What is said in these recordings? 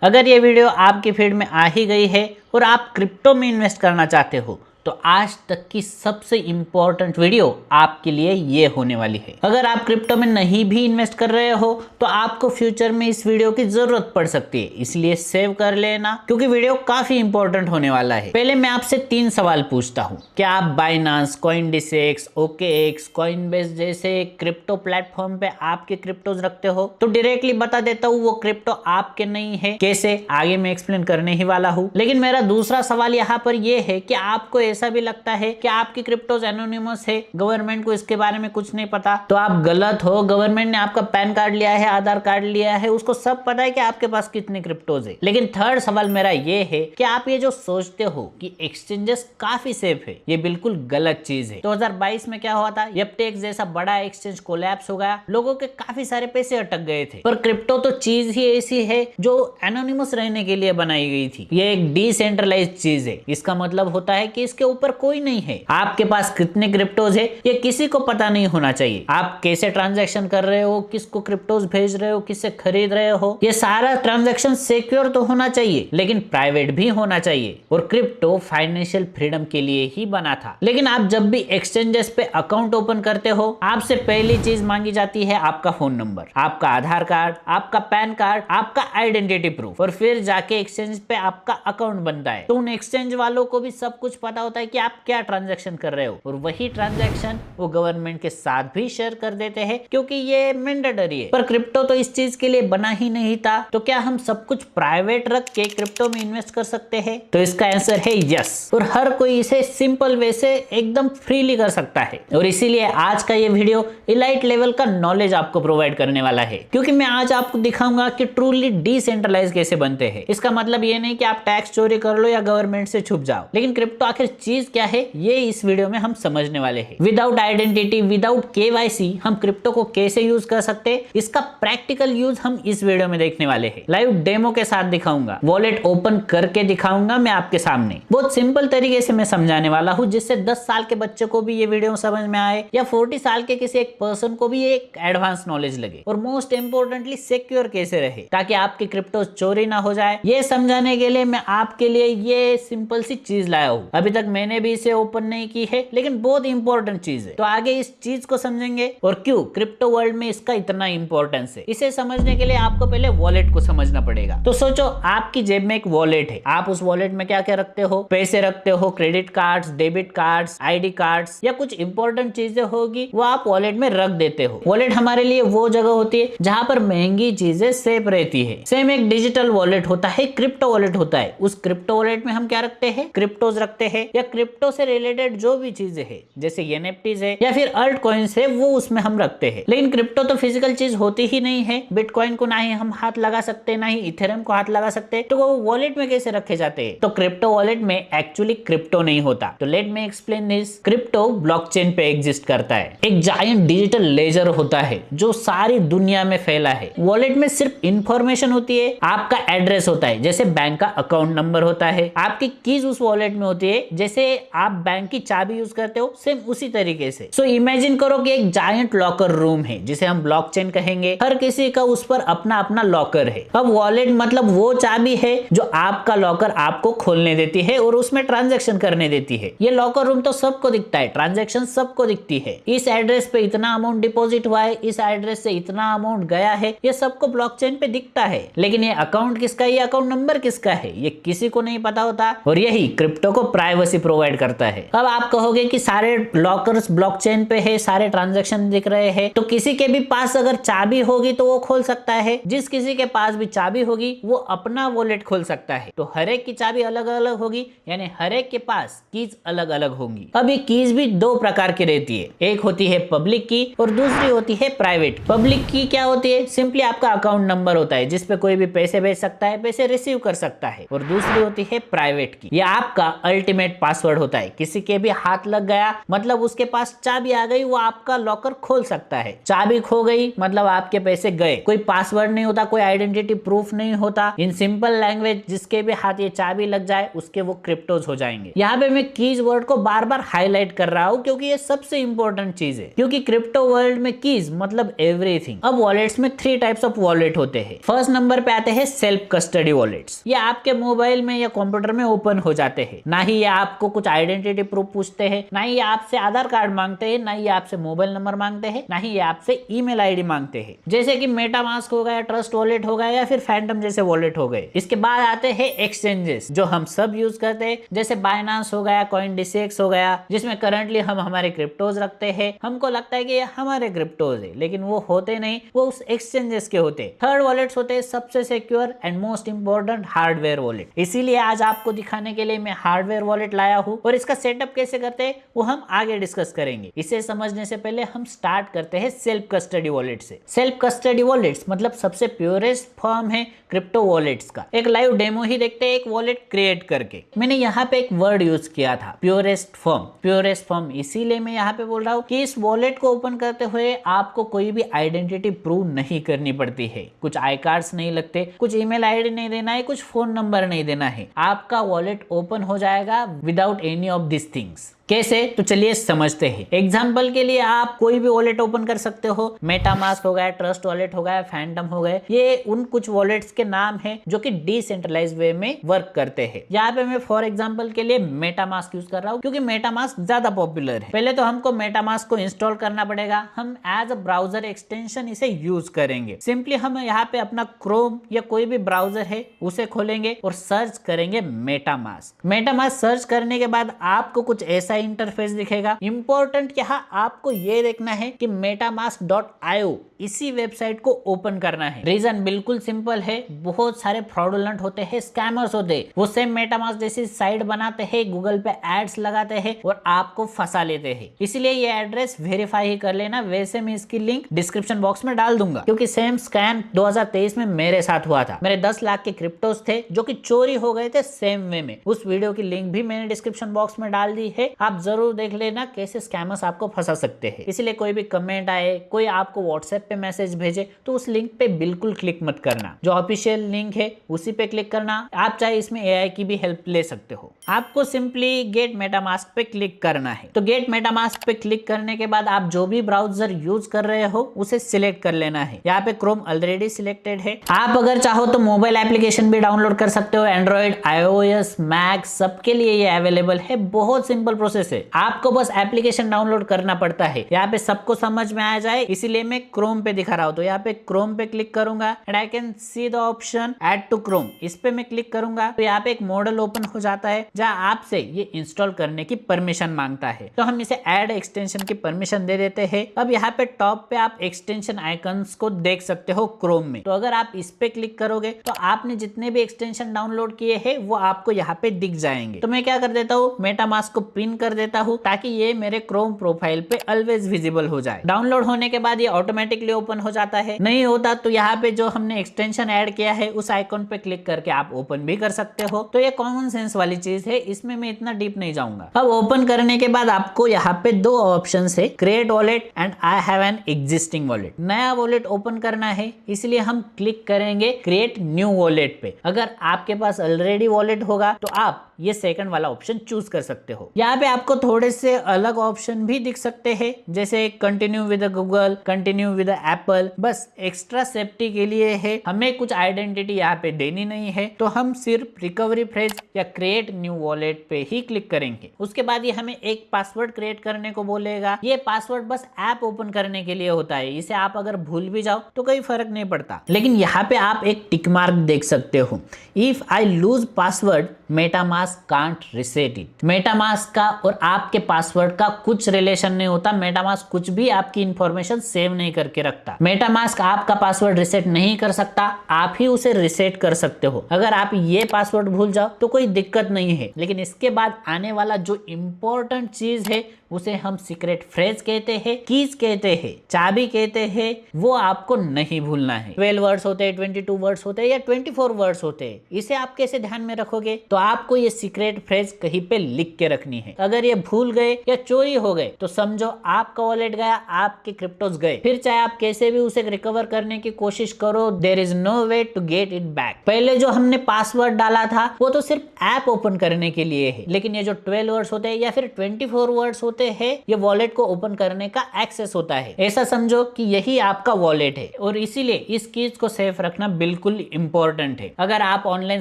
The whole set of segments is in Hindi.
अगर ये वीडियो आपकी फीड में आ ही गई है और आप क्रिप्टो में इन्वेस्ट करना चाहते हो तो आज तक की सबसे इंपॉर्टेंट वीडियो आपके लिए ये होने वाली है। अगर आप क्रिप्टो में नहीं भी इन्वेस्ट कर रहे हो तो आपको फ्यूचर में इस वीडियो की जरूरत पड़ सकती है, इसलिए सेव कर लेना क्योंकि वीडियो काफी इंपॉर्टेंट होने वाला है। पहले मैं आपसे 3 सवाल पूछता हूँ। क्या आप बाइनांस, कॉइनडिसेक्स, ओकेएक्स, कॉइनबेस जैसे क्रिप्टो प्लेटफॉर्म पे आपके क्रिप्टोज रखते हो? तो डायरेक्टली बता देता हूँ वो क्रिप्टो आपके नहीं है। कैसे, आगे मैं एक्सप्लेन करने ही वाला हूँ। लेकिन मेरा दूसरा सवाल यहाँ पर यह है कि आपको ऐसा भी लगता है कि आपकी क्रिप्टोज एनोनिमस है, गवर्नमेंट को इसके बारे में कुछ नहीं पता, तो आप गलत हो। गवर्नमेंट ने आपका पैन कार्ड लिया है, आधार कार्ड लिया है, उसको सब पता है कि आपके पास कितने क्रिप्टोज है। लेकिन थर्ड सवाल मेरा ये है कि आप ये जो सोचते हो कि एक्सचेंजेस काफी सेफ है, ये बिल्कुल गलत चीज है। 2022 में क्या हुआ था, FTX जैसा बड़ा एक्सचेंज कोलैप्स हो गया, लोगों के काफी सारे पैसे अटक गए थे। पर क्रिप्टो तो चीज ही ऐसी है जो एनोनिमस रहने के लिए बनाई गई थी। ये एक डिसेंट्रलाइज्ड चीज है। इसका मतलब होता है कि इसके ऊपर कोई नहीं है। आपके पास कितने क्रिप्टोज है ये किसी को पता नहीं होना चाहिए। आप कैसे ट्रांजैक्शन कर रहे हो, किसको क्रिप्टोज भेज रहे हो, किससे खरीद रहे हो, ये सारा ट्रांजैक्शन सिक्योर तो होना चाहिए लेकिन प्राइवेट भी होना चाहिए। और क्रिप्टो फाइनेंशियल फ्रीडम के लिए ही बना था। लेकिन आप जब भी एक्सचेंजेस पे अकाउंट ओपन करते हो, आपसे पहली चीज मांगी जाती है आपका फोन नंबर, आपका आधार कार्ड, आपका पैन कार्ड, आपका आइडेंटिटी प्रूफ, और फिर जाके एक्सचेंज पे आपका अकाउंट बनता है। तो उन एक्सचेंज वालों को भी सब कुछ पता होता है कि आप क्या ट्रांजैक्शन कर रहे हो, और वही ट्रांजैक्शन वो गवर्नमेंट के साथ भी शेयर कर देते हैं क्योंकि ये मैंडेटरी है। पर क्रिप्टो तो इस चीज के लिए बना ही नहीं था। तो क्या हम सब कुछ प्राइवेट रख के क्रिप्टो में इन्वेस्ट कर सकते हैं? तो इसका आंसर है यस। और हर कोई इसे सिंपल वे से एकदम फ्रीली कर सकता है। और इसीलिए आज का ये वीडियो इलाइट लेवल का नॉलेज आपको प्रोवाइड करने वाला है, क्योंकि मैं आज आपको दिखाऊंगा कि ट्रूली डिसेंट्रलाइज कैसे बनते हैं। इसका मतलब ये नहीं कि आप टैक्स चोरी कर लो या गवर्नमेंट से छुप जाओ, लेकिन क्रिप्टो आखिर चीज क्या है ये इस वीडियो में हम समझने वाले हैं। विदाउट आइडेंटिटी, विदाउट KYC हम क्रिप्टो को कैसे यूज कर सकते हैं, इसका प्रैक्टिकल यूज हम इस वीडियो में देखने वाले हैं। लाइव डेमो के साथ दिखाऊंगा, वॉलेट ओपन करके दिखाऊंगा मैं आपके सामने। बहुत सिंपल तरीके से मैं समझाने वाला हूं जिससे 10 साल के बच्चे को भी ये वीडियो समझ में आए या 40 साल के किसी एक पर्सन को भी एक एडवांस नॉलेज लगे। और मोस्ट इंपोर्टेंटली सिक्योर कैसे रहे ताकि आपकी क्रिप्टो चोरी ना हो जाए, ये समझाने के लिए मैं आपके लिए ये सिंपल सी चीज लाया हूं। अभी तक मैंने भी इसे ओपन नहीं की है लेकिन बहुत इंपॉर्टेंट चीज है। तो आगे इस चीज को समझेंगे और क्यों क्रिप्टो वर्ल्ड में इसका इतना इंपॉर्टेंस है। इसे समझने के लिए आपको पहले वॉलेट को समझना पड़ेगा। तो सोचो आपकी जेब में एक वॉलेट है। आप उस वॉलेट में क्या क्या रखते हो? पैसे रखते हो, credit cards, debit cards, ID cards या कुछ इंपॉर्टेंट चीजें होगी वो आप वॉलेट में रख देते हो। वॉलेट हमारे लिए वो जगह होती है जहां पर महंगी चीजें सेफ रहती है। सेम एक डिजिटल वॉलेट होता है, क्रिप्टो वॉलेट होता है। उस क्रिप्टो वॉलेट में हम क्या रखते हैं? क्रिप्टोज रखते हैं या क्रिप्टो से रिलेटेड जो भी चीजें है जैसे NFTs है या फिर अल्ट कॉइन्स है वो उसमें हम रखते हैं। लेकिन क्रिप्टो तो फिजिकल चीज होती ही नहीं है। बिटकॉइन को ना ही हम हाथ लगा सकते, ना ही इथेरियम को हाथ लगा सकते, तो वो वॉलेट में कैसे रखे जाते हैं? तो क्रिप्टो वॉलेट में एक्चुअली क्रिप्टो नहीं होता। तो let me explain this. Crypto blockchain पे एग्जिस्ट करता है। एक जायंट डिजिटल लेजर होता है जो सारी दुनिया में फैला है। वॉलेट में सिर्फ इंफॉर्मेशन होती है, आपका एड्रेस होता है जैसे बैंक का अकाउंट नंबर होता है, आपकी कीज उस वॉलेट में होती है जैसे आप बैंक की चाबी यूज करते हो, सेम उसी तरीके से। सो इमेजिन करो कि एक जायंट लॉकर रूम है जिसे हम ब्लॉकचेन कहेंगे। हर किसी का उस पर अपना अपना लॉकर है। अब वॉलेट मतलब वो चाबी है जो आपका लॉकर आपको खोलने देती है और उसमें ट्रांजैक्शन करने देती है। ये लॉकर रूम तो सबको दिखता है, ट्रांजैक्शन सबको दिखती है। इस एड्रेस पे इतना अमाउंट डिपॉजिट हुआ है, इस एड्रेस से इतना अमाउंट गया है, ये सबको ब्लॉकचेन पे दिखता है। लेकिन ये अकाउंट किसका है, ये अकाउंट नंबर किसका है, ये किसी को नहीं पता होता। और यही क्रिप्टो को प्राइवेसी प्रोवाइड करता है। अब आप कहोगे कि सारे लॉकर्स ब्लॉकचेन पे है, सारे ट्रांजैक्शन दिख रहे हैं, तो किसी के भी पास अगर चाबी होगी तो वो खोल सकता है। जिस किसी के पास भी चाबी होगी वो अपना वॉलेट खोल सकता है। तो हर एक की चाबी अलग अलग होगी, यानी हर एक के पास कीज अलग अलग होंगी। अब ये कीज भी 2 प्रकार की रहती है। एक होती है पब्लिक की और दूसरी होती है प्राइवेट। पब्लिक की क्या होती है? सिंपली आपका अकाउंट नंबर होता है जिसपे कोई भी पैसे भेज सकता है, पैसे रिसीव कर सकता है। और दूसरी होती है प्राइवेट की, ये आपका अल्टीमेट पासवर्ड होता है। किसी के भी हाथ लग गया मतलब उसके पास चाबी आ गई, वो आपका लॉकर खोल सकता है। चाबी खो गई मतलब आपके पैसे गए। कोई पासवर्ड नहीं होता, कोई आइडेंटिटी प्रूफ नहीं होता। इन सिंपल लैंग्वेज जिसके भी हाथ ये चाबी लग जाए उसके वो क्रिप्टोज हो जाएंगे। यहाँ पे मैं कीज वर्ड को बार बार हाईलाइट कर रहा हूँ क्योंकि ये सबसे इंपॉर्टेंट चीज है, क्योंकि क्रिप्टो वर्ल्ड में कीज मतलब एवरीथिंग। अब वॉलेट्स में 3 टाइप्स ऑफ वॉलेट होते हैं। फर्स्ट नंबर पे आते हैं सेल्फ कस्टडी वॉलेट्स। ये आपके मोबाइल में या कंप्यूटर में ओपन हो जाते हैं। ना ही ये आपको कुछ आइडेंटिटी प्रूफ पूछते हैं, ना ही ये आपसे आधार कार्ड मांगते हैं, ना ही आपसे मोबाइल नंबर मांगते हैं, ना ही ये आपसे ईमेल आईडी मांगते हैं। जैसे कि मेटामास्क हो गया, ट्रस्ट वॉलेट हो गया या फिर फैंटम जैसे वॉलेट हो गए। इसके बाद आते हैं एक्सचेंजेस जो हम सब यूज करते हैं, जैसे बाइनांस हो गया, CoinDCX हो गया, जिसमें करंटली हम हमारे क्रिप्टोज रखते हैं। हमको लगता है कि ये हमारे क्रिप्टोज है, लेकिन वो होते नहीं, वो उस एक्सचेंजेस के होते। थर्ड वॉलेट्स होते हैं सबसे secure and most important hardware wallet. इसीलिए आज आपको दिखाने के लिए मैं हार्डवेयर वॉलेट लाया हूँ और इसका सेटअप कैसे करते हैं वो हम आगे डिस्कस करेंगे। इसे समझने से पहले हम स्टार्ट करते हैं सेल्फ कस्टडी वॉलेट से। सेल्फ कस्टडी वॉलेट्स मतलब सबसे प्योरेस्ट फॉर्म है क्रिप्टो वॉलेट्स का। एक लाइव डेमो ही देखते हैं एक वॉलेट क्रिएट करके। मैंने यहाँ पे एक वर्ड यूज किया था, प्योरेस्ट फॉर्म। प्योरेस्ट फॉर्म इसीलिए मैं यहाँ पे बोल रहा हूँ कि इस वॉलेट को ओपन करते हुए आपको कोई भी आइडेंटिटी प्रूव नहीं करनी पड़ती है। कुछ आई कार्ड्स नहीं लगते, कुछ ईमेल आईडी नहीं देना है, कुछ फोन नंबर नहीं देना है। आपका वॉलेट ओपन हो जाएगा without any of this things. कैसे? तो चलिए समझते हैं। एग्जाम्पल के लिए आप कोई भी वॉलेट ओपन कर सकते हो। मेटामास्क हो गया, ट्रस्ट वॉलेट हो गया, फैंटम हो गए, ये उन कुछ वॉलेट्स के नाम हैं जो कि डिसेंट्रलाइज वे में वर्क करते हैं। यहाँ पे मैं फॉर एग्जाम्पल के लिए मेटामास्क यूज कर रहा हूँ क्योंकि मेटामास्क ज्यादा पॉपुलर है। पहले तो हमको मेटामास्क को इंस्टॉल करना पड़ेगा। हम एज अ ब्राउजर एक्सटेंशन इसे यूज करेंगे। सिंपली हम यहाँ पे अपना क्रोम या कोई भी ब्राउजर है उसे खोलेंगे और सर्च करेंगे मेटामास्क। मेटामास्क सर्च करने के बाद आपको कुछ ऐसा इंटरफेस दिखेगा। इंपॉर्टेंट यहाँ आपको ये देखना है कि metamask.io इसी वेबसाइट को ओपन करना है। रीजन बिल्कुल सिंपल है, बहुत सारे फ्रॉडुलेंट होते हैं, स्कैमर्स होते हैं, वो सेम मेटामास्क जैसी साइट बनाते हैं, गूगल पे एड्स लगाते हैं और आपको फंसा लेते हैं। इसलिए ये एड्रेस वेरीफाई ही कर लेना। वैसे मैं इसकी लिंक डिस्क्रिप्शन बॉक्स में डाल दूंगा क्योंकि सेम स्कैम 2023 में मेरे साथ हुआ था। मेरे 10 लाख के क्रिप्टोस थे जो कि चोरी हो गए थे सेम वे में। उस वीडियो की लिंक भी मैंने डिस्क्रिप्शन बॉक्स में डाल दी है, आप जरूर देख लेना कैसे स्कैमर्स आपको फंसा सकते हैं। इसलिए कोई भी कमेंट आए, कोई आपको व्हाट्सएप पे मैसेज भेजे तो उस लिंक पे बिल्कुल क्लिक मत करना। जो ऑफिशियल लिंक है उसी पे क्लिक करना। आप चाहे इसमें एआई की भी हेल्प ले सकते हो। आपको सिंपली गेट मेटामास्क पे क्लिक करना है। तो गेट मेटामास्क पे क्लिक करने के बाद आप जो भी ब्राउजर यूज कर रहे हो उसे सिलेक्ट कर लेना है। यहाँ पे क्रोम ऑलरेडी सिलेक्टेड है। आप अगर चाहो तो मोबाइल एप्लीकेशन भी डाउनलोड कर सकते हो। एंड्रॉइड, iOS, मैक सबके लिए ये अवेलेबल है। बहुत सिंपल प्रोसेस है, आपको बस एप्लीकेशन डाउनलोड करना पड़ता है। यहाँ पे सबको समझ में आ जाए इसीलिए मैं क्रोम पे दिखा रहा हूँ। तो यहाँ पे क्रोम पे क्लिक करूंगा and I can see the option add to Chrome. इस पे मैं क्लिक करूंगा तो यहाँ पे एक मॉडल ओपन हो जाता है जहाँ आपसे ये इंस्टॉल करने की परमिशन मांगता है। तो हम इसे ऐड एक्सटेंशन की परमिशन दे देते हैं। अब यहाँ पे टॉप पे आप एक्सटेंशन आइकन्स को देख सकते हो क्रोम में। तो अगर आप इस पे क्लिक करोगे तो आपने जितने भी एक्सटेंशन डाउनलोड किए हैं वो आपको यहाँ पे दिख जाएंगे। तो मैं क्या कर देता हूँ, मेटामास्क को पिन कर देता हूँ ताकि ये मेरे क्रोम प्रोफाइल पे ऑलवेज विजिबल हो जाए। डाउनलोड होने के बाद ये ऑटोमेटिकली ओपन हो जाता है। नहीं होता तो यहाँ पे जो हमने एक्सटेंशन ऐड किया है उस आइकॉन पे क्लिक करके आप ओपन भी कर सकते हो। तो ये कॉमन सेंस वाली चीज है, इसमें मैं इतना डीप नहीं जाऊंगा। अब ओपन करने के बाद आपको यहाँ पे 2 ऑप्शन है, create wallet and I have an existing wallet. नया वॉलेट ओपन करना है इसलिए हम क्लिक करेंगे क्रिएट न्यू वॉलेट पे। अगर आपके पास ऑलरेडी वॉलेट होगा तो आप ये सेकंड वाला ऑप्शन चूज कर सकते हो। यहाँ पे आपको थोड़े से अलग ऑप्शन भी दिख सकते हैं जैसे continue with Google, continue with Apple. बस एक्स्ट्रा सेफ्टी के लिए है, हमें कुछ आइडेंटिटी यहाँ पे देनी नहीं है तो हम सिर्फ रिकवरी फ्रेज या क्रिएट न्यू वॉलेट पे ही क्लिक करेंगे। उसके बाद ये हमें एक पासवर्ड क्रिएट करने को बोलेगा। ये पासवर्ड बस ऐप ओपन करने के लिए होता है, इसे आप अगर भूल भी जाओ तो कोई फर्क नहीं पड़ता। लेकिन यहाँ पे आप एक टिक मार्क देख सकते हो, if I lose password MetaMask can't reset it. MetaMask का और आपके पासवर्ड का कुछ रिलेशन नहीं होता। मेटामास्क कुछ भी आपकी इंफॉर्मेशन सेव नहीं करके रखता। मेटामास्क आपका पासवर्ड रिसेट नहीं कर सकता, आप ही उसे रिसेट कर सकते हो। अगर आप ये पासवर्ड भूल जाओ तो कोई दिक्कत नहीं है, लेकिन इसके बाद आने वाला जो इंपॉर्टेंट चीज है उसे हम सीक्रेट फ्रेज कहते हैं, कीज कहते हैं, चाबी कहते हैं, वो आपको नहीं भूलना है। 12 वर्ड्स होते हैं, 22 वर्ड्स होते हैं या 24 वर्ड्स होते हैं, इसे आप कैसे ध्यान में रखोगे? तो आपको ये सीक्रेट फ्रेज कहीं पे लिख के रखनी है। अगर ये भूल गए या चोरी हो गए तो समझो आपका वॉलेट गया, आपके क्रिप्टोस गए। फिर चाहे आप कैसे भी उसे रिकवर करने की कोशिश करो, there is no way to get it back. पहले जो हमने पासवर्ड डाला था वो तो सिर्फ ऐप ओपन करने के लिए है, लेकिन ये जो 12 वर्ड्स होते हैं या फिर 24 वर्ड्स होते हैं, ये वॉलेट को ओपन करने का एक्सेस होता है। ऐसा समझो कि यही आपका वॉलेट है और इसीलिए इस कीज को सेफ रखना बिल्कुल इंपॉर्टेंट है। अगर आप ऑनलाइन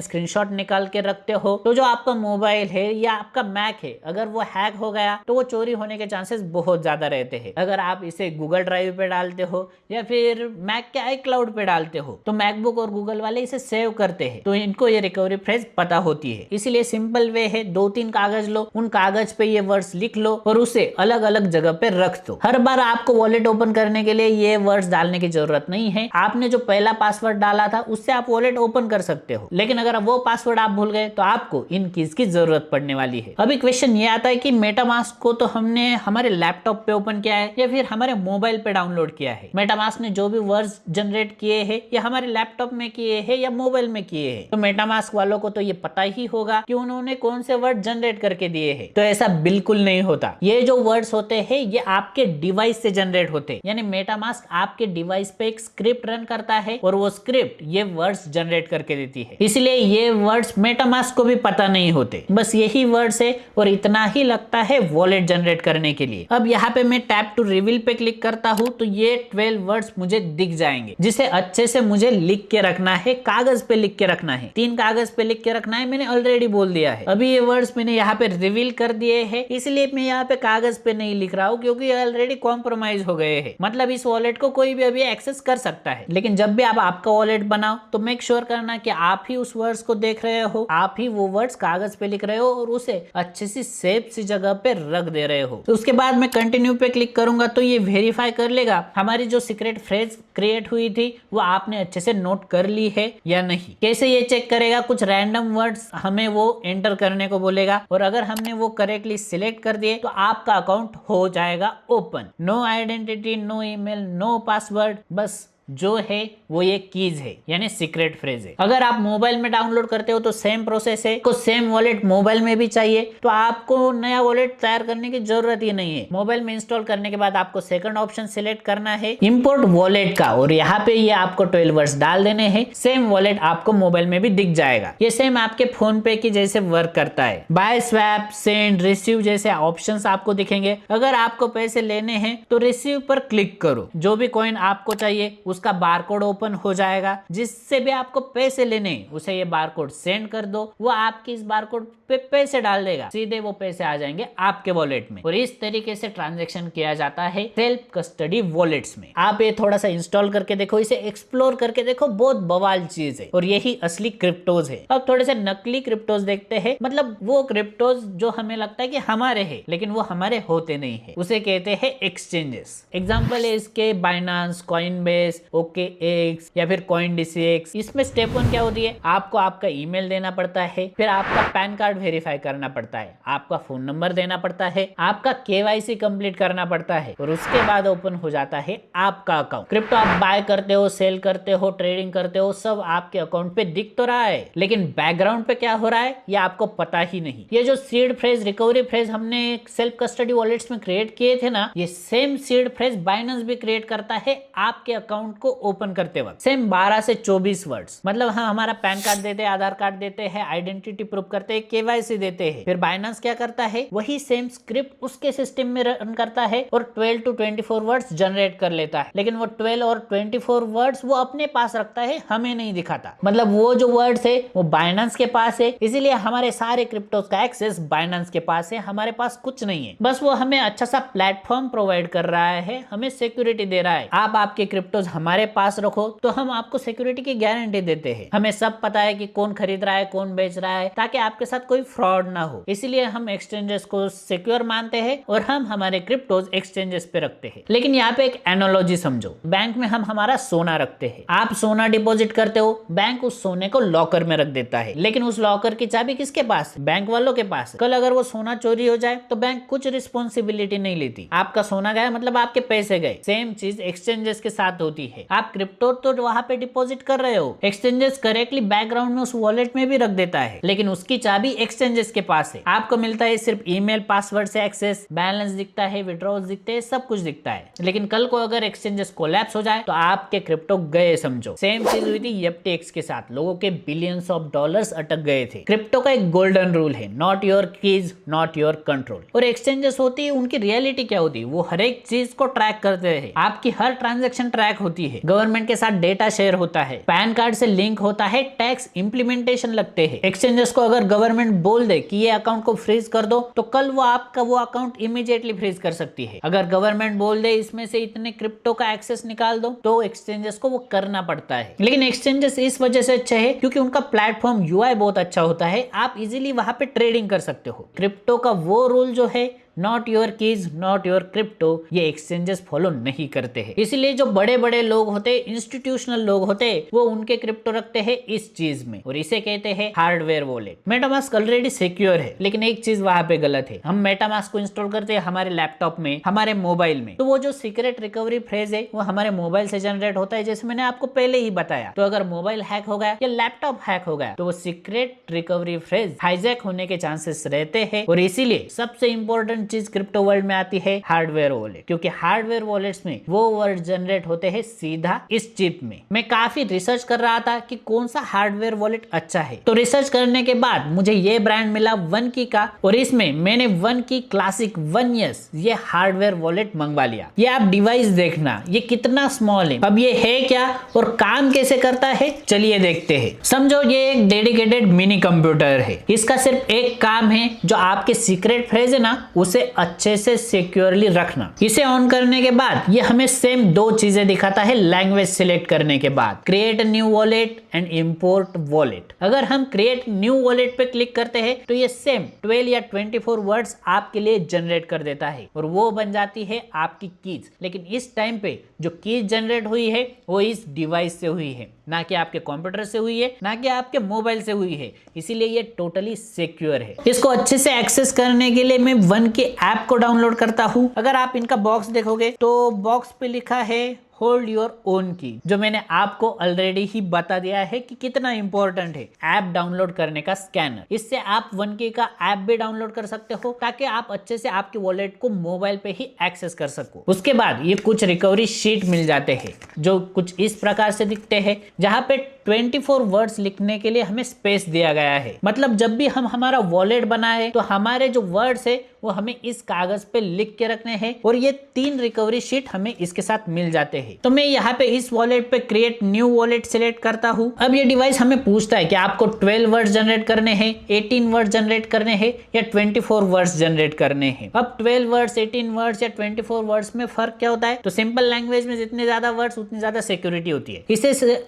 स्क्रीनशॉट निकाल के रखते हो तो जो आपका मोबाइल है या आपका मैक है, अगर वो हैक हो गया तो वो चोरी होने के चांसेस बहुत ज्यादा रहते हैं। अगर आप इसे गूगल ड्राइव पे डालते हो या फिर मैक के iCloud पे डालते हो तो मैकबुक और गूगल वाले इसे सेव करते हैं, तो इनको ये रिकवरी फ्रेज पता होती है। इसीलिए सिंपल वे है, 2-3 कागज लो, उन कागज पे ये वर्ड्स लिख लो और उसे अलग अलग जगह पे रख दो। हर बार आपको वॉलेट ओपन करने के लिए ये वर्ड्स डालने की जरूरत नहीं है। आपने जो पहला पासवर्ड डाला था उससे आप वॉलेट ओपन कर सकते हो, लेकिन अगर वो पासवर्ड आप भूल गए तो आपको इन कीज की जरूरत पड़ने वाली है। अभी क्वेश्चन ये आता है कि मेटामास्क को तो हमने हमारे लैपटॉप पे ओपन किया है या फिर हमारे मोबाइल पे डाउनलोड किया है। मेटामास्क ने जो भी वर्ड्स जनरेट किए हैं या हमारे लैपटॉप में किए हैं या मोबाइल में किए हैं, तो मेटामास्क वालों को तो ये पता ही होगा कि उन्होंने कौन से वर्ड जनरेट करके दिए हैं। तो ऐसा बिल्कुल नहीं होता। ये जो वर्ड्स होते हैं ये आपके डिवाइस से जनरेट होते हैं, यानी मेटामास्क आपके डिवाइस पे एक स्क्रिप्ट रन करता है और वो स्क्रिप्ट ये वर्ड्स जनरेट करके देती है। इसलिए ये वर्ड्स मेटामास्क को भी पता नहीं होते, बस यही वर्ड्स है और इतना ही लगता है वॉलेट जनरेट करने के लिए। अब यहाँ पे मैं टैप टू रिवील पे क्लिक करता हूँ तो ये 12 वर्ड्स मुझे दिख जाएंगे, जिसे अच्छे से मुझे लिख के रखना है, कागज पे लिख के रखना है। 3 कागज पे लिख के रखना है, मैंने ऑलरेडी बोल दिया है। अभी ये वर्ड्स मैंने यहाँ पे रिवील कर दिए हैं, इसलिए मैं यहाँ पे कागज पे नहीं लिख रहा हूँ क्योंकि ऑलरेडी कॉम्प्रोमाइज हो गए हैं। मतलब इस वॉलेट को कोई भी अभी एक्सेस कर सकता है, लेकिन जब भी आप आपका वॉलेट बनाओ तो मेक श्योर करना कि आप ही उस वर्ड्स को देख रहे हो, आप ही वो वर्ड्स कागज पे लिख रहे हो और उसे अच्छी सी सेफ सी जगह पे रख दे रहे हो। तो उसके बाद मैं कंटिन्यू पे क्लिक करूंगा तो ये वेरीफाई कर लेगा हमारी जो सीक्रेट फ्रेज क्रिएट हुई थी वो आपने अच्छे से नोट कर ली है या नहीं। कैसे ये चेक करेगा? कुछ रैंडम वर्ड्स हमें वो एंटर करने को बोलेगा और अगर हमने वो करेक्टली सिलेक्ट कर दिए तो आपका अकाउंट हो जाएगा open. No identity, no email, no password, बस जो है वो ये कीज है, यानी सीक्रेट फ्रेज है। अगर आप मोबाइल में डाउनलोड करते हो तो सेम प्रोसेस है, को सेम वॉलेट मोबाइल में भी चाहिए तो आपको नया वॉलेट तैयार करने की जरूरत ही नहीं है। मोबाइल में इंस्टॉल करने के बाद आपको सेकंड ऑप्शन सिलेक्ट करना है इंपोर्ट वॉलेट का और यहाँ पे ये आपको 12 वर्ड्स डाल देने हैं। सेम वॉलेट आपको मोबाइल में भी दिख जाएगा। ये सेम आपके फोन पे की जैसे वर्क करता है। बाय, स्वैप, सेंड, रिसीव जैसे ऑप्शंस आपको दिखेंगे। अगर आपको पैसे लेने हैं तो रिसीव पर क्लिक करो, जो भी कॉइन आपको चाहिए उसका बारकोड ओपन हो जाएगा। जिससे भी आपको पैसे लेने उसे ये बारकोड सेंड कर दो, वो आपकी इस बारकोड पे पैसे डाल देगा, सीधे वो पैसे आ जाएंगे आपके वॉलेट में। और इस तरीके से ट्रांजैक्शन किया जाता है सेल्फ कस्टडी वॉलेट्स में। आप ये थोड़ा सा इंस्टॉल करके देखो, इसे एक्सप्लोर करके देखो, बहुत बवाल चीज है और यही असली क्रिप्टोज है। अब थोड़े से नकली क्रिप्टोज देखते हैं, मतलब वो क्रिप्टोज जो हमें लगता है कि हमारे हैं लेकिन वो हमारे होते नहीं है, उसे कहते हैं एक्सचेंजेस। एग्जाम्पल है इसके बाइनांस, कॉइनबेस, OKX या फिर CoinDCX। इसमें स्टेप 1 क्या होती है? आपको आपका ईमेल देना पड़ता है, फिर आपका पैन कार्ड वेरीफाई करना पड़ता है, आपका फोन नंबर देना पड़ता है, आपका KYC कंप्लीट करना पड़ता है और उसके बाद ओपन हो जाता है आपका अकाउंट। क्रिप्टो आप बाय करते हो, सेल करते हो, ट्रेडिंग करते हो, सब आपके अकाउंट पे दिख तो रहा है, लेकिन बैकग्राउंड पे क्या हो रहा है ये आपको पता ही नहीं। ये जो सीड फ्रेज, रिकवरी फ्रेज हमने सेल्फ कस्टडी वॉलेट्स में क्रिएट किए थे ना, ये सेम सीड फ्रेज बाइनेंस भी क्रिएट करता है आपके अकाउंट को ओपन करते वक्त। सेम 12 से 24 वर्ड्स, मतलब हाँ हमारा पैन कार्ड देते हैं, आधार कार्ड देते हैं, आइडेंटिटी प्रूफ करते हैं, KYC देते हैं। फिर बाइनेंस क्या करता है? वही सेम स्क्रिप्ट उसके सिस्टम में रन करता है और 12 to 24 वर्ड्स जनरेट कर लेता है, लेकिन वो 12 और 24 वर्ड्स वो अपने पास रखता है, हमें नहीं दिखाता। मतलब वो जो वर्ड्स है वो बाइनेंस के पास है, इसीलिए हमारे सारे क्रिप्टोस का एक्सेस बाइनेंस के पास है, हमारे पास कुछ नहीं है। बस वो हमें अच्छा सा प्लेटफॉर्म प्रोवाइड कर रहा है, हमें सिक्योरिटी दे रहा है। आप आपके क्रिप्टोस हमारे पास रखो तो हम आपको सिक्योरिटी की गारंटी देते हैं। हमें सब पता है कि कौन खरीद रहा है, कौन बेच रहा है, ताकि आपके साथ कोई फ्रॉड ना हो। इसीलिए हम एक्सचेंजेस को सिक्योर मानते हैं और हम हमारे क्रिप्टोज एक्सचेंजेस पे रखते हैं। लेकिन यहाँ पे एक एनालॉजी समझो। बैंक में हम हमारा सोना रखते हैं। आप सोना डिपॉजिट करते हो, बैंक उस सोने को लॉकर में रख देता है, लेकिन उस लॉकर की चाबी किसके पास? बैंक वालों के पास। कल अगर वो सोना चोरी हो जाए तो बैंक कुछ रिस्पॉन्सिबिलिटी नहीं लेती। आपका सोना गया मतलब आपके पैसे गए। सेम चीज एक्सचेंजेस के साथ होती है। आप क्रिप्टो तो वहां पे डिपॉजिट कर रहे हो, एक्सचेंजेस करेक्टली बैकग्राउंड में उस वॉलेट में भी रख देता है, लेकिन उसकी चाबी एक्सचेंजेस के पास है। आपको मिलता है सिर्फ ईमेल पासवर्ड से एक्सेस, बैलेंस दिखता है, विड्रॉल्स दिखते हैं, सब कुछ दिखता है। लेकिन कल को अगर एक्सचेंजेस कोलैप्स हो जाए तो आपके क्रिप्टो गए समझो। सेम चीज हुई थी FTX के साथ। लोगों के बिलियंस ऑफ डॉलर्स अटक गए थे। क्रिप्टो का एक गोल्डन रूल है, not your keys not your control. और एक्सचेंजेस होती है, उनकी रियलिटी क्या होती है? वो हर एक चीज को ट्रैक करते हैं। आपकी हर ट्रांजैक्शन ट्रैक होती है, गवर्नमेंट के साथ डेटा शेयर होता है, पैन कार्ड से लिंक होता है, टैक्स इंप्लीमेंटेशन लगते हैं। एक्सचेंजेस को अगर गवर्नमेंट बोल दे कि ये अकाउंट को फ्रीज कर दो तो कल वो आपका वो अकाउंट इमीडिएटली फ्रीज कर सकती है। अगर गवर्नमेंट बोल दे इसमें से इतने क्रिप्टो का एक्सेस निकाल दो तो एक्सचेंजेस को वो करना पड़ता है। लेकिन एक्सचेंजेस इस वजह से अच्छे है क्योंकि उनका प्लेटफॉर्म UI बहुत अच्छा होता है। आप इजीली वहां पे ट्रेडिंग कर सकते हो। क्रिप्टो का वो रूल जो है not your keys not your crypto, ये एक्सचेंजेस फॉलो नहीं करते हैं। इसलिए जो बड़े बड़े लोग होते, इंस्टीट्यूशनल लोग होते, वो उनके क्रिप्टो रखते हैं इस चीज में, और इसे कहते हैं hardware wallet. MetaMask already secure है, लेकिन एक चीज वहां पे गलत है। हम मेटामास्क को इंस्टॉल करते हैं हमारे लैपटॉप में, हमारे मोबाइल में, तो वो जो सीक्रेट रिकवरी फ्रेज है वो हमारे मोबाइल से जनरेट होता है, जैसे मैंने आपको पहले ही बताया। तो अगर मोबाइल हैक हो गया या लैपटॉप हैक हो गया तो वो सीक्रेट रिकवरी फ्रेज हाईजैक होने के चांसेस रहते हैं। और इसीलिए सबसे इंपॉर्टेंट चीज क्रिप्टो वर्ल्ड में आती है हार्डवेयर वॉलेट, क्योंकि हार्डवेयर वॉलेट्स में वो वर्ड जनरेट होते हैं सीधा इस चिप में। मैं काफी रिसर्च कर रहा था कि कौन सा हार्डवेयर वॉलेट अच्छा है, तो रिसर्च करने के बाद मुझे ये ब्रांड मिला OneKey का, और इसमें मैंने OneKey क्लासिक 1S ये हार्डवेयर वॉलेट मंगवा लिया। ये आप डिवाइस देखना ये कितना स्मॉल है। अब ये है क्या और काम कैसे करता है, चलिए देखते हैं। समझो ये एक डेडिकेटेड मिनी कंप्यूटर है। इसका सिर्फ एक काम है, जो आपके सीक्रेट फ्रेज है ना उसे अच्छे से सिक्योरली रखना। इसे ऑन करने के बाद ये हमें सेम दो चीजें दिखाता है लैंग्वेज सिलेक्ट करने के बाद, create new wallet and import wallet. अगर हम क्रिएट न्यू वॉलेट पे क्लिक करते हैं तो ये सेम 12 या 24 वर्ड्स आपके लिए जनरेट कर देता है, और वो बन जाती है आपकी कीज। लेकिन इस टाइम पे जो कीज जनरेट हुई है वो इस डिवाइस से हुई है, ना कि आपके कंप्यूटर से हुई है, ना कि आपके मोबाइल से हुई है। इसीलिए ये टोटली सिक्योर है। इसको अच्छे से एक्सेस करने के लिए मैं OneKey ऐप को डाउनलोड करता हूं। अगर आप इनका बॉक्स देखोगे तो बॉक्स पे लिखा है होल्ड योर ओन की, जो मैंने आपको ऑलरेडी ही बता दिया है कि कितना इंपॉर्टेंट है ऐप डाउनलोड करने का स्कैनर। इससे आप OneKey का ऐप भी डाउनलोड कर सकते हो ताकि आप अच्छे से आपके वॉलेट को मोबाइल पे ही एक्सेस कर सको। उसके बाद ये कुछ रिकवरी शीट मिल जाते हैं जो कुछ इस प्रकार से दिखते हैं, जहां पे 24 वर्ड्स लिखने के लिए हमें स्पेस दिया गया है। मतलब जब भी हम हमारा वॉलेट बनाए तो हमारे जो वर्ड्स है वो हमें इस कागज पे लिख के रखने हैं, और ये 3 रिकवरी शीट हमें इसके साथ मिल जाते हैं। तो मैं यहाँ पे इस वॉलेट पे क्रिएट न्यू वॉलेट सिलेक्ट करता हूँ। अब ये डिवाइस हमें पूछता है कि आपको 12 वर्ड्स जनरेट करने हैं, 18 वर्ड्स जनरेट करने हैं या 24 वर्ड्स जनरेट करने हैं। अब 12 वर्ड्स, 18 वर्ड्स या 24 वर्ड्स में फर्क क्या होता है? तो सिंपल लैंग्वेज में जितने ज्यादा वर्ड्स उतनी ज्यादा सिक्योरिटी होती है।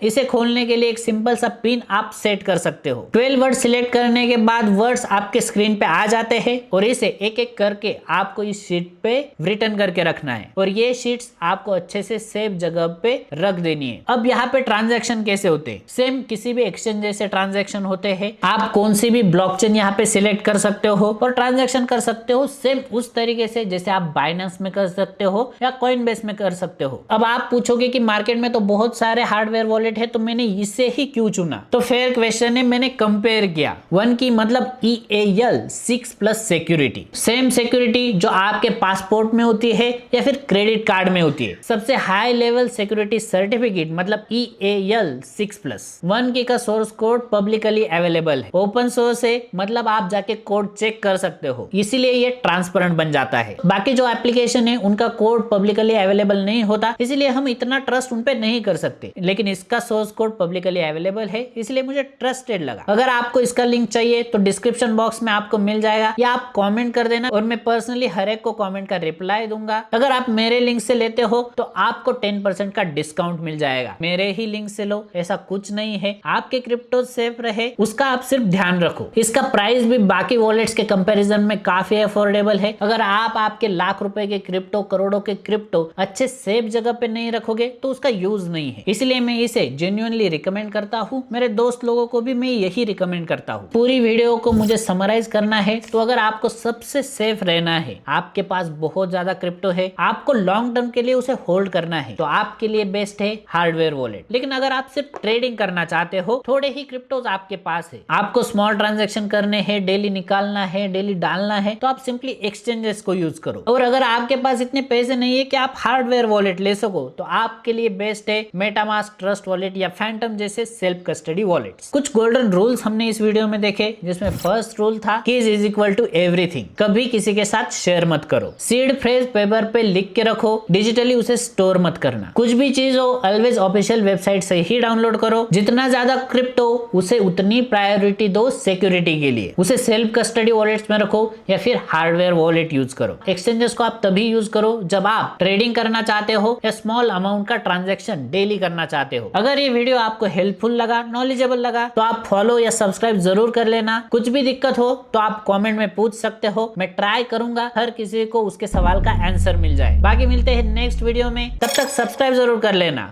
इसे खोलने के लिए एक सिंपल सा पिन आप सेट कर सकते हो। 12 वर्ड सिलेक्ट करने के बाद वर्ड्स आपके स्क्रीन पे आ जाते हैं, और इसे एक एक करके आपको इस शीट पे रिटर्न करके रखना है, और ये शीट्स आपको अच्छे से सेफ जगह पे रख देनी है। अब यहाँ पे ट्रांजैक्शन कैसे होते हैं? सेम किसी भी एक्सचेंज जैसे ट्रांजैक्शन होते हैं। आप कौन सी भी ब्लॉकचेन यहाँ पे सिलेक्ट कर सकते हो और ट्रांजैक्शन कर सकते हो सेम उस तरीके से जैसे आप बाइनेंस में कर सकते हो या कॉइनबेस में कर सकते हो। अब आप पूछोगे कि मार्केट में तो बहुत सारे हार्डवेयर वॉलेट है, तो मैंने इसे ही क्यों चुना? तो फेयर क्वेश्चन है, मैंने कंपेयर किया। OneKey मतलब EAL 6+ सिक्योरिटी, सेम सिक्योरिटी जो आपके पासपोर्ट में होती है या फिर क्रेडिट कार्ड में होती है। सबसे हाई लेवल सिक्योरिटी सर्टिफिकेट मतलब EAL 6+। OneKey का सोर्स कोड पब्लिकली अवेलेबल है, ओपन सोर्स है, मतलब आप जाके कोड चेक कर सकते हो, इसीलिए ये ट्रांसपेरेंट बन जाता है। बाकी जो एप्लीकेशन है उनका कोड पब्लिकली अवेलेबल नहीं होता, इसीलिए हम इतना ट्रस्ट उन पे नहीं कर सकते, लेकिन इसका source code publicly publicly available है, इसलिए मुझे ट्रस्टेड लगा। अगर आपको इसका लिंक चाहिए तो डिस्क्रिप्शन बॉक्स में आपको मिल जाएगा, या आप कमेंट कर देना और मैं पर्सनली हर एक को कमेंट का रिप्लाई दूंगा। अगर आप मेरे लिंक से लेते हो तो आपको 10% का डिस्काउंट मिल जाएगा। मेरे ही लिंक से लो, ऐसा कुछ नहीं है। आपके क्रिप्टो सेफ रहे उसका आप सिर्फ ध्यान रखो। इसका प्राइस भी बाकी वॉलेट्स के कंपैरिजन में काफी अफोर्डेबल है। अगर आप आपके लाख रुपए के क्रिप्टो, करोड़ों के क्रिप्टो अच्छे सेफ जगह पे नहीं रखोगे तो उसका यूज नहीं है। इसलिए मैं इसे जेन्युइनली रिकमेंड करता हूँ। मेरे दोस्त लोगों को भी मैं यही रिकमेंड करता हूँ। पूरी वीडियो को मुझे समराइज करना है तो अगर आपको सबसे सेफ रहना है, आपके पास बहुत ज्यादा क्रिप्टो है, आपको लॉन्ग टर्म के लिए उसे होल्ड करना है, तो आपके लिए बेस्ट है हार्डवेयर वॉलेट। लेकिन अगर आप सिर्फ ट्रेडिंग करना चाहते हो, थोड़े ही क्रिप्टोज आपके पास है, आपको स्मॉल ट्रांजैक्शन करने हैं, डेली निकालना है, डेली डालना है, तो आप सिंपली एक्सचेंजेस को यूज करो। और अगर आपके पास इतने पैसे नहीं है कि आप हार्डवेयर वॉलेट ले सको, तो आपके लिए बेस्ट है मेटामास्क, ट्रस्ट वॉलेट या फैंटम जैसे सेल्फ कस्टडी वॉलेट्स। कुछ गोल्डन रूल्स हमने इस वीडियो में देखे, जिसमें फर्स्ट रूल था keys is equal to everything. कभी किसी के साथ शेयर मत करो। सीड फ्रेज पेपर पे लिख के रखो, डिजिटली उसे स्टोर मत करना। कुछ भी चीज हो ऑलवेज ऑफिशियल वेबसाइट से ही डाउनलोड करो। जितना ज्यादा क्रिप्टो उसे उतनी प्रायोरिटी दो सिक्योरिटी के लिए। उसे सेल्फ कस्टडी वॉलेट्स में रखो या फिर हार्डवेयर वॉलेट यूज करो। एक्सचेंजेस को आप तभी यूज करो जब आप ट्रेडिंग करना चाहते हो या स्मॉल अमाउंट का ट्रांजैक्शन डेली करना चाहते हो। अगर ये वीडियो आपको हेल्पफुल लगा, नॉलेजेबल लगा, तो आप फॉलो या सब्सक्राइब जरूर कर लेना। कुछ भी दिक्कत हो तो आप कमेंट में पूछ सकते हो, मैं ट्राई करूंगा हर किसी को उसके सवाल का आंसर मिल जाए। बाकी मिलते हैं नेक्स्ट वीडियो में, तब तक सब्सक्राइब जरूर कर लेना।